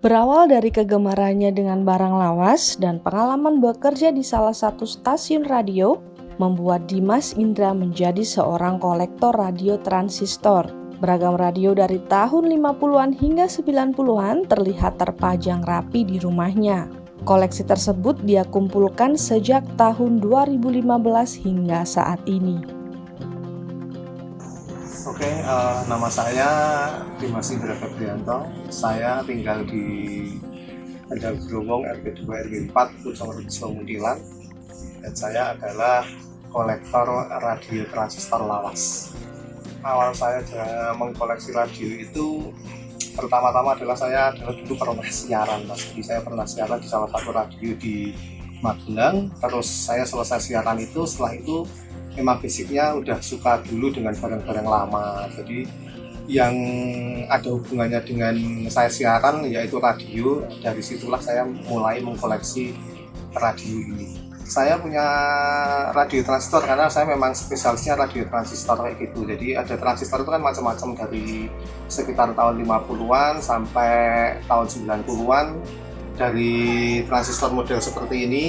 Berawal dari kegemarannya dengan barang lawas dan pengalaman bekerja di salah satu stasiun radio, membuat Dimas Indra menjadi seorang kolektor radio transistor. Beragam radio dari tahun 50-an hingga 90-an terlihat terpajang rapi di rumahnya. Koleksi tersebut dia kumpulkan sejak tahun 2015 hingga saat ini. Oke, nama saya Dimas Indra Febrianto. Saya tinggal di Endang Growong RW 2 RW 4 Pucang Rejo Muntilan, dan saya adalah kolektor radio transistor lawas. Awal saya mengkoleksi radio itu pertama-tama adalah saya dulu pernah siaran, Mas. Jadi saya pernah siaran di salah satu radio di Magelang. Terus saya selesai siaran itu, setelah itu memang basicnya udah suka dulu dengan barang-barang lama. Jadi yang ada hubungannya dengan saya siaran yaitu radio. Dari situlah saya mulai mengkoleksi radio ini. Saya punya radio transistor karena saya memang spesialisnya radio transistor kayak gitu. Jadi ada transistor itu kan macam-macam, dari sekitar tahun 50-an sampai tahun 90-an. Dari transistor model seperti ini,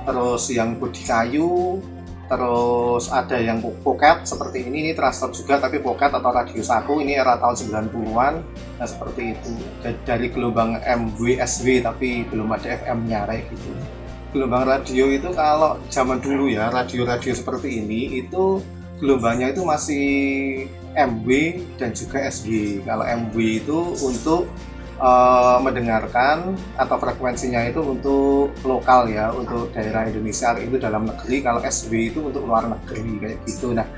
terus yang bodi kayu, terus ada yang pocket seperti ini transistor juga tapi pocket atau radio saku, ini era tahun 90-an. Nah seperti itu, dari gelombang MWSW tapi belum ada FM-nya kayak gitu. Gelombang radio itu kalau zaman dulu ya, radio-radio seperti ini itu gelombangnya itu masih MW dan juga SW. Kalau MW itu untuk mendengarkan atau frekuensinya itu untuk lokal ya, untuk daerah Indonesia itu dalam negeri. Kalau SW itu untuk luar negeri kayak gitu. Nah,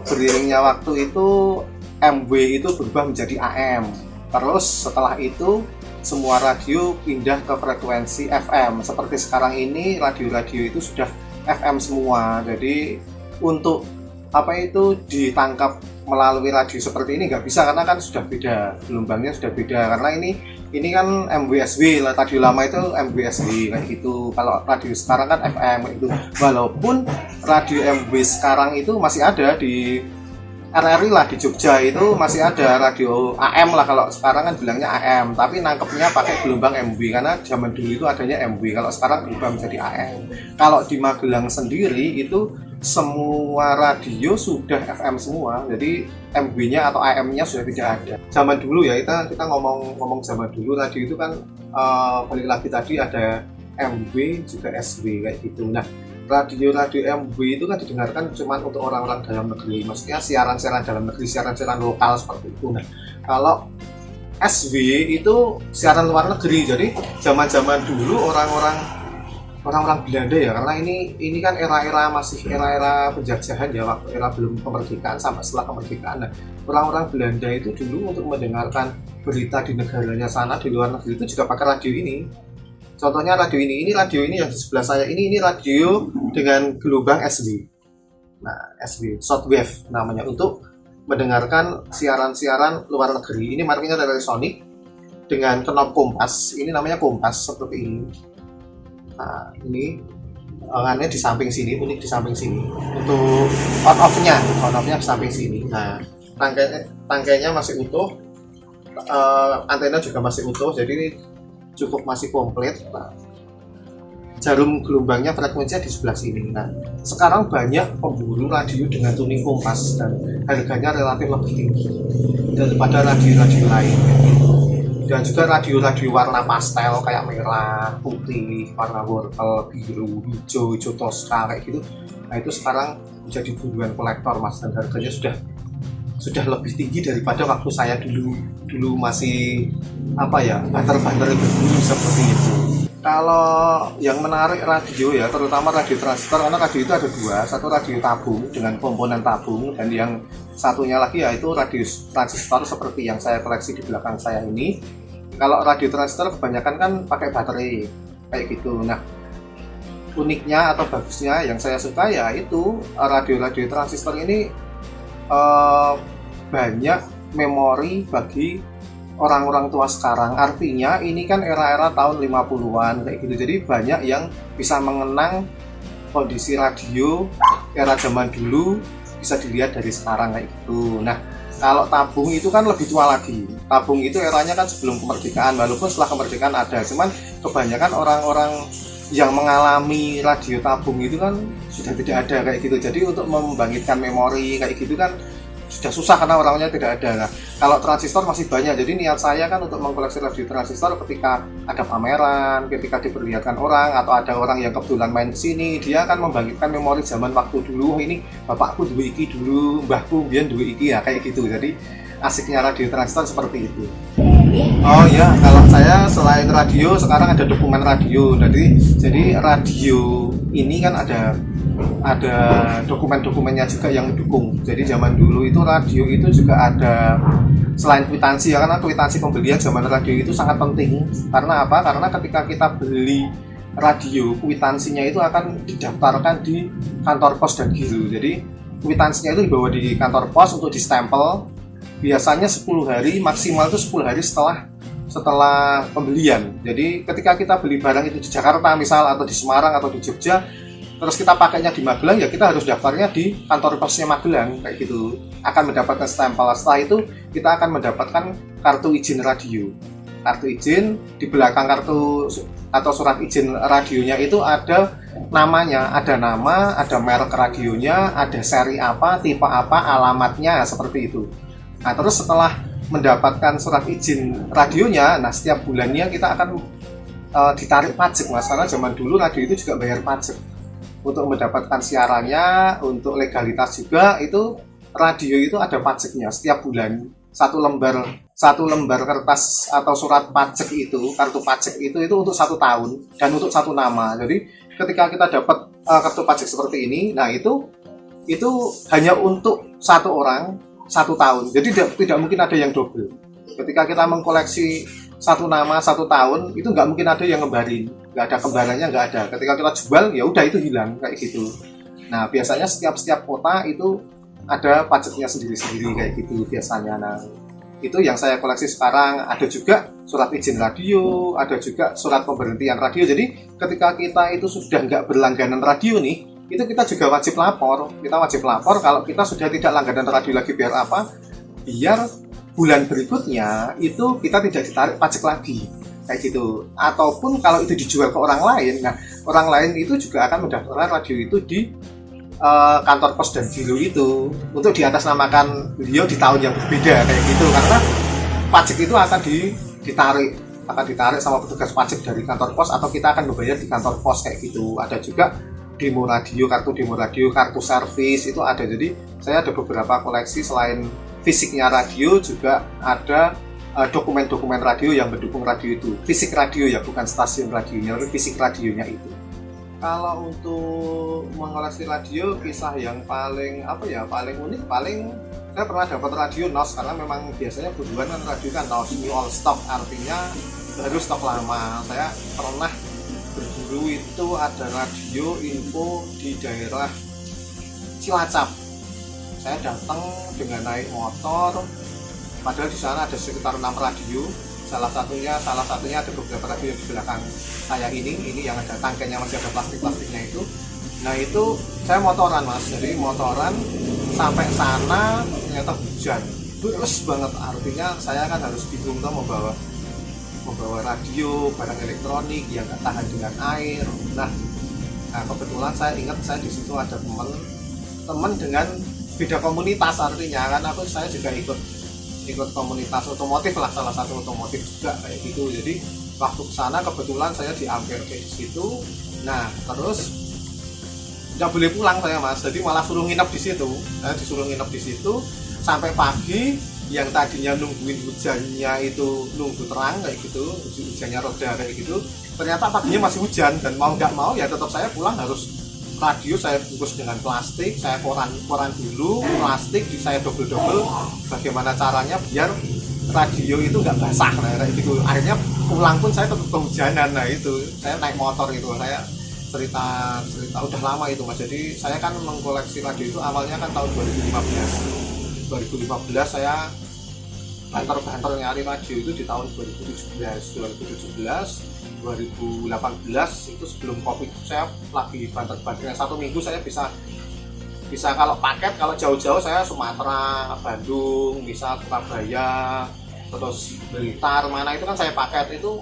beriringnya waktu itu MW itu berubah menjadi AM. Terus setelah itu semua radio pindah ke frekuensi FM. Seperti sekarang ini radio-radio itu sudah FM semua. Jadi untuk ditangkap melalui radio seperti ini nggak bisa, karena kan sudah beda, gelombangnya sudah beda. Karena ini kan MWSW, radio lama itu MWSW kayak gitu. Kalau radio sekarang kan FM itu. Walaupun radio MW sekarang itu masih ada di RRI lah, di Jogja itu masih ada radio AM lah, kalau sekarang kan bilangnya AM, tapi nangkepnya pakai gelombang MW karena zaman dulu itu adanya MW, kalau sekarang berubah menjadi AM. Kalau di Magelang sendiri itu semua radio sudah FM semua, jadi MW-nya atau AM-nya sudah tidak ada. Zaman dulu ya, kita ngomong zaman dulu, radio itu kan balik lagi tadi ada MW juga SW kayak gitu. Nah, radio-radio MW itu kan didengarkan cuma untuk orang-orang dalam negeri, maksudnya siaran-siaran dalam negeri, siaran-siaran lokal seperti itu. Nah, kalau SW itu siaran luar negeri. Jadi zaman-zaman dulu orang-orang Belanda ya, karena ini kan era-era penjajahan ya, waktu era belum kemerdekaan sampai setelah kemerdekaan. Nah, orang-orang Belanda itu dulu untuk mendengarkan berita di negaranya sana, di luar negeri itu juga pakai radio ini. Contohnya radio ini yang di sebelah saya ini radio dengan gelombang SW. Nah, SW, shortwave namanya, untuk mendengarkan siaran-siaran luar negeri. Ini markanya dari Sonic dengan knob kompas. Ini namanya kompas seperti ini. Nah, ini lengannya di samping sini, unik di samping sini. Untuk on-off-nya di samping sini. Nah, tangkainya masih utuh, antena juga masih utuh. Jadi ini cukup masih komplit. Nah, jarum gelombangnya frekuensinya di sebelah sini. Nah, sekarang banyak pemburu radio dengan tuning kompas dan harganya relatif lebih tinggi daripada radio-radio lain. Dan juga radio-radio warna pastel kayak merah, putih, warna wortel, biru, hijau toska kayak gitu. Nah, itu sekarang menjadi buruan kolektor, Mas, dan harganya sudah lebih tinggi daripada waktu saya dulu masih banter-banter berburu seperti itu. Kalau yang menarik radio ya, terutama radio transistor, karena radio itu ada dua, satu radio tabung dengan komponen tabung, dan yang satunya lagi yaitu radio transistor seperti yang saya koleksi di belakang saya ini. Kalau radio transistor kebanyakan kan pakai baterai kayak gitu. Nah, uniknya atau bagusnya yang saya suka ya itu radio-radio transistor ini banyak memori bagi orang-orang tua sekarang. Artinya ini kan era-era tahun 50-an kayak gitu. Jadi banyak yang bisa mengenang kondisi radio era zaman dulu, bisa dilihat dari sekarang kayak gitu. Nah, Kalau tabung itu kan lebih tua lagi. Tabung itu eranya kan sebelum kemerdekaan, walaupun setelah kemerdekaan ada. Cuman kebanyakan orang-orang yang mengalami radio tabung itu kan sudah tidak ada kayak gitu. Jadi untuk membangkitkan memori kayak gitu kan sudah susah karena orangnya tidak ada. Nah, kalau transistor masih banyak. Jadi niat saya kan untuk mengkoleksi radio transistor ketika ada pameran, ketika diperlihatkan orang atau ada orang yang kebetulan main ke sini, dia akan membangkitkan memori zaman waktu dulu. Ini bapakku dua iki dulu, mbahku biar dua iki ya kayak gitu. Jadi asiknya radio transistor seperti itu. Oh ya, kalau saya selain radio sekarang ada dokumen radio. Jadi radio ini kan ada dokumen-dokumennya juga yang mendukung. Jadi zaman dulu itu radio itu juga ada selain kwitansi ya, karena kwitansi pembelian zaman radio itu sangat penting. Karena apa? Karena ketika kita beli radio, kwitansinya itu akan didaftarkan di kantor pos dan giro. Jadi kwitansinya itu dibawa di kantor pos untuk distempel. Biasanya 10 hari, maksimal itu 10 hari setelah pembelian. Jadi ketika kita beli barang itu di Jakarta misal, atau di Semarang atau di Jogja, terus kita pakainya di Magelang, ya kita harus daftarnya di kantor posnya Magelang kayak gitu, akan mendapatkan stempel. Setelah itu kita akan mendapatkan kartu izin radio. Kartu izin, di belakang kartu atau surat izin radionya itu ada namanya, ada nama, ada merek radionya, ada seri apa, tipe apa, alamatnya, seperti itu. Nah, terus setelah mendapatkan surat izin radionya, nah setiap bulannya kita akan ditarik pajak, Mas, karena zaman dulu radio itu juga bayar pajak. Untuk mendapatkan siarannya, untuk legalitas juga, itu radio itu ada pajaknya setiap bulan. Satu lembar kertas atau surat pajak itu, kartu pajak itu untuk 1 tahun dan untuk 1 nama. Jadi ketika kita dapat kartu pajak seperti ini, nah itu hanya untuk 1 orang 1 tahun. Jadi tidak mungkin ada yang double. Ketika kita mengkoleksi 1 nama 1 tahun, itu nggak mungkin ada yang ngebarin, nggak ada kembarannya, nggak ada. Ketika kita jual, ya udah itu hilang kayak gitu. Nah, biasanya setiap kota itu ada pajaknya sendiri-sendiri kayak gitu biasanya. Nah, itu yang saya koleksi sekarang. Ada juga surat izin radio, ada juga surat pemberhentian radio. Jadi ketika kita itu sudah nggak berlangganan radio nih, itu kita juga wajib lapor. Kita wajib lapor kalau kita sudah tidak langganan radio lagi. Biar apa? Biar bulan berikutnya itu kita tidak ditarik pajak lagi kayak gitu. Ataupun kalau itu dijual ke orang lain, nah orang lain itu juga akan mendaftarkan radio itu di kantor pos dan giro itu untuk diatasnamakan beliau di tahun yang berbeda kayak gitu, karena pajak itu akan ditarik sama petugas pajak dari kantor pos, atau kita akan membayar di kantor pos kayak gitu. Ada juga demo radio, kartu servis itu ada. Jadi saya ada beberapa koleksi. Selain fisiknya radio, juga ada dokumen-dokumen radio yang mendukung radio itu. Fisik radio ya, bukan stasiun radionya, tapi fisik radionya itu. Kalau untuk mengoleksi radio, kisah yang paling unik, saya pernah dapat radio NOS, karena memang biasanya buruan kan radio kan NOS, new all stock, artinya baru stok lama. Saya pernah berburu itu ada radio info di daerah Cilacap. Saya datang dengan naik motor, padahal di sana ada sekitar 6 radio. Salah satunya ada beberapa radio di belakang saya ini yang ada tangkainya, masih ada plastiknya itu. Nah itu saya motoran, Mas. Jadi motoran sampai sana ternyata hujan terus banget, artinya saya kan harus bingung tuh membawa radio, barang elektronik yang gak tahan dengan air. Nah kebetulan saya ingat saya di situ ada teman dengan beda komunitas, artinya kan saya juga ikut komunitas otomotif lah, salah satu otomotif juga kayak gitu. Jadi waktu kesana kebetulan saya diampir ke situ. Nah terus nggak boleh pulang saya, Mas, jadi malah suruh nginep di situ. Saya disuruh nginep di situ sampai pagi. Yang tadinya nungguin hujannya itu nunggu terang kayak gitu, hujannya reda kayak gitu, ternyata paginya masih hujan. Dan mau nggak mau ya tetap saya pulang, harus radio saya bungkus dengan plastik, saya koran dulu, plastik saya double bagaimana caranya biar radio itu nggak basah, nah kayak gitu. Akhirnya pulang pun saya tetap kehujanan. Nah itu saya naik motor itu, saya cerita udah lama itu, Mas. Jadi saya kan mengkoleksi radio itu awalnya kan tahun 2015 saya banter nyari radio itu di tahun 2017 2018 itu sebelum Covid. Saya lagi banter-banternya 1 minggu saya bisa Bisa kalau paket, kalau jauh-jauh saya Sumatera, Bandung, misal Surabaya, terus Blitar, mana itu kan saya paket itu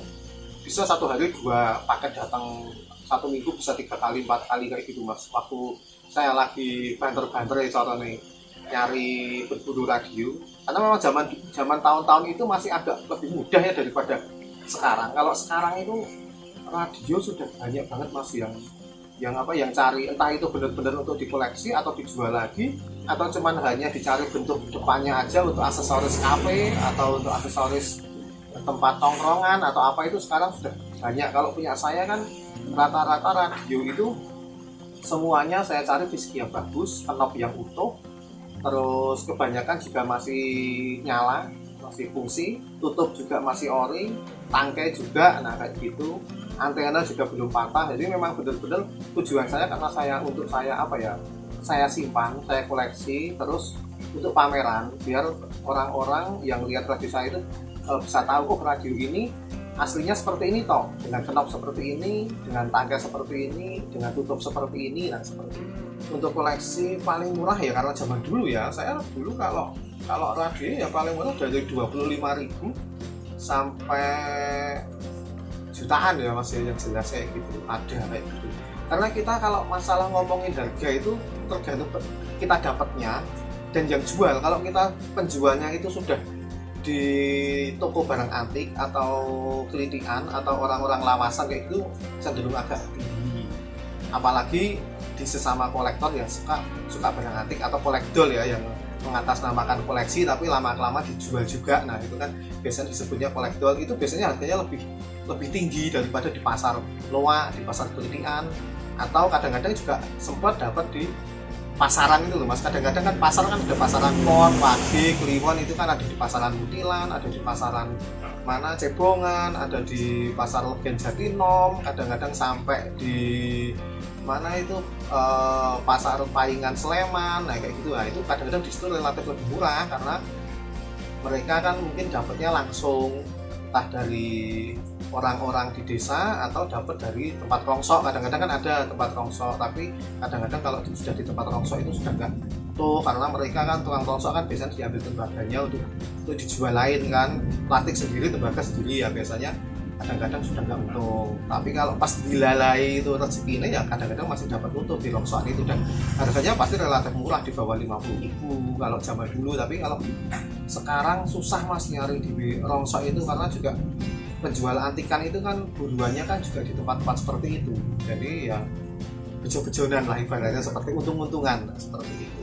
bisa satu hari 2 paket datang, 1 minggu bisa 3 kali 4 kali kayak gitu mas. Waktu saya lagi banter-banter nih nyari berburu radio, karena memang zaman tahun-tahun itu masih agak lebih mudah ya daripada sekarang. Kalau sekarang itu radio sudah banyak banget mas yang cari, entah itu benar-benar untuk dikoleksi atau dijual lagi, atau cuman hanya dicari bentuk depannya aja untuk aksesoris kafe atau untuk aksesoris tempat tongkrongan atau apa, itu sekarang sudah banyak. Kalau punya saya kan rata-rata radio itu semuanya saya cari fisik yang bagus, knob yang utuh, terus kebanyakan juga masih nyala, masih fungsi, tutup juga masih ori, tangkai juga, nah kayak gitu, antena juga belum patah. Jadi memang benar-benar tujuan saya, karena saya simpan, saya koleksi, terus untuk pameran biar orang-orang yang lihat radio saya itu bisa tahu, oh radio ini aslinya seperti ini toh, dengan knob seperti ini, dengan tangkai seperti ini, dengan tutup seperti ini, dan seperti itu. Untuk koleksi paling murah ya, karena zaman dulu ya, saya dulu kalau radio ya paling murah dari 25.000 sampai jutaan ya mas, yang jelas kayak gitu, ada kayak gitu. Karena kita kalau masalah ngomongin harga itu tergantung kita dapatnya dan yang jual. Kalau kita penjualnya itu sudah di toko barang antik atau kelitian atau orang-orang lawasan kayak itu, cenderung agak tinggi. Apalagi di sesama kolektor yang suka barang antik atau kolektor ya, yang mengatasnamakan koleksi tapi lama-lama dijual juga. Nah itu kan biasanya disebutnya kolektor, itu biasanya harganya lebih tinggi daripada di pasar loak, di pasar kelitian, atau kadang-kadang juga sempat dapat di pasaran itu loh mas. Kadang-kadang kan pasar kan ada pasaran Pon, Wage, Kliwon, itu kan ada di pasaran Mutilan, ada di pasaran mana Cebongan, ada di pasar Legen Jatinom, kadang-kadang sampai di mana itu pasar Paingan Sleman, nah kayak gitu. Nah itu kadang-kadang di situ relatif lebih murah karena mereka kan mungkin dapatnya langsung, entah dari orang-orang di desa atau dapat dari tempat rongsok. Kadang-kadang kan ada tempat rongsok, tapi kadang-kadang kalau sudah di tempat rongsok itu sudah enggak tuh, karena mereka kan tukang rongsok kan biasanya diambil tembaganya untuk dijual lain kan, plastik sendiri, tembaga sendiri ya biasanya. Kadang-kadang sudah nggak untung, tapi kalau pas dilalai itu rezekinya ya kadang-kadang masih dapat untung di rongsokan itu, dan harganya pasti relatif murah, di bawah 50.000 kalau zaman dulu. Tapi kalau sekarang susah mas nyari di rongsok itu, karena juga penjual antikan itu kan buruannya kan juga di tempat-tempat seperti itu, jadi ya bejo-bejonan lah ibaratnya, seperti untung-untungan seperti itu.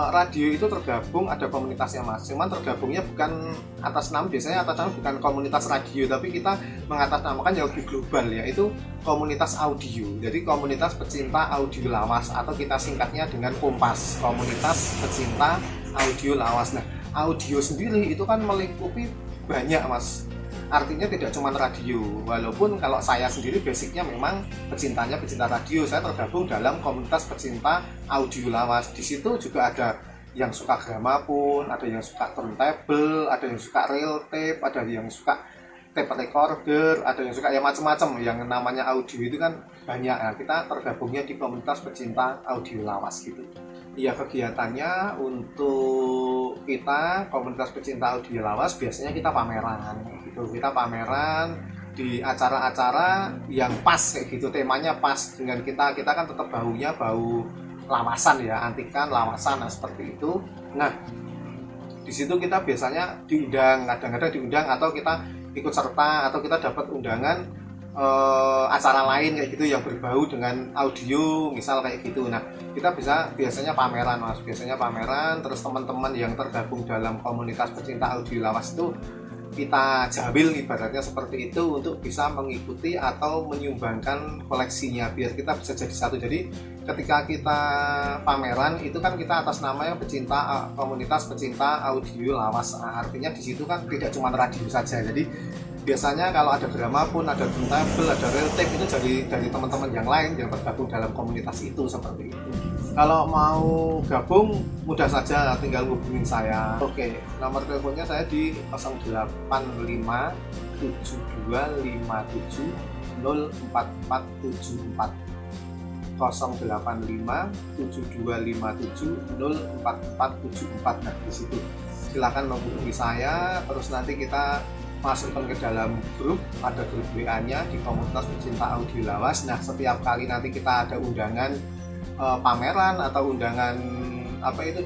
Radio itu tergabung, ada komunitasnya mas, cuman tergabungnya bukan atas nama, biasanya atas nama bukan komunitas radio, tapi kita mengatasnamakan yang lebih global, yaitu komunitas audio. Jadi komunitas pecinta audio lawas, atau kita singkatnya dengan Kompas, komunitas pecinta audio lawas. Nah audio sendiri itu kan melingkupi banyak mas, artinya tidak cuma radio. Walaupun kalau saya sendiri basicnya memang pecinta radio, saya tergabung dalam komunitas pecinta audio lawas. Di situ juga ada yang suka gramafon, ada yang suka turntable, ada yang suka reel tape, ada yang suka tape recorder, ada yang suka ya macam-macam. Yang namanya audio itu kan banyak. Nah, kita tergabungnya di komunitas pecinta audio lawas gitu. Ya kegiatannya untuk kita komunitas pecinta audio lawas biasanya kita pameran gitu. Kita pameran di acara-acara yang pas kayak gitu, temanya pas dengan kita kan tetap baunya bau lawasan ya, antikan lawasan, nah seperti itu. Nah di situ kita biasanya diundang, kadang-kadang diundang atau kita ikut serta, atau kita dapat undangan acara lain kayak gitu yang berbau dengan audio misal kayak gitu. Nah kita biasanya pameran mas, biasanya pameran, terus teman-teman yang tergabung dalam komunitas pecinta audio lawas itu kita jambil ibaratnya seperti itu, untuk bisa mengikuti atau menyumbangkan koleksinya biar kita bisa jadi satu. Jadi ketika kita pameran itu kan kita atas namanya komunitas pecinta audio lawas. Nah, artinya di situ kan tidak cuma radio saja. Jadi biasanya kalau ada gramafon, ada turntable, ada reel tape itu dari teman-teman yang lain yang tergabung dalam komunitas itu, seperti itu. Kalau mau gabung mudah saja, tinggal hubungin saya. Oke, nomor teleponnya saya di 085725704474. 085 7257 04474. Nah, di situ silakan menghubungi saya, terus nanti kita masukkan ke dalam grup, ada grup WA-nya di komunitas pecinta audio lawas. Nah, setiap kali nanti kita ada undangan pameran atau undangan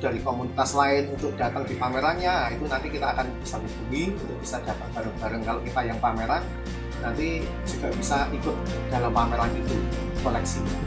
dari komunitas lain untuk datang di pamerannya, itu nanti kita akan bisa hubungi untuk bisa datang bareng-bareng. Kalau kita yang pameran, nanti juga bisa ikut dalam pameran itu koleksinya.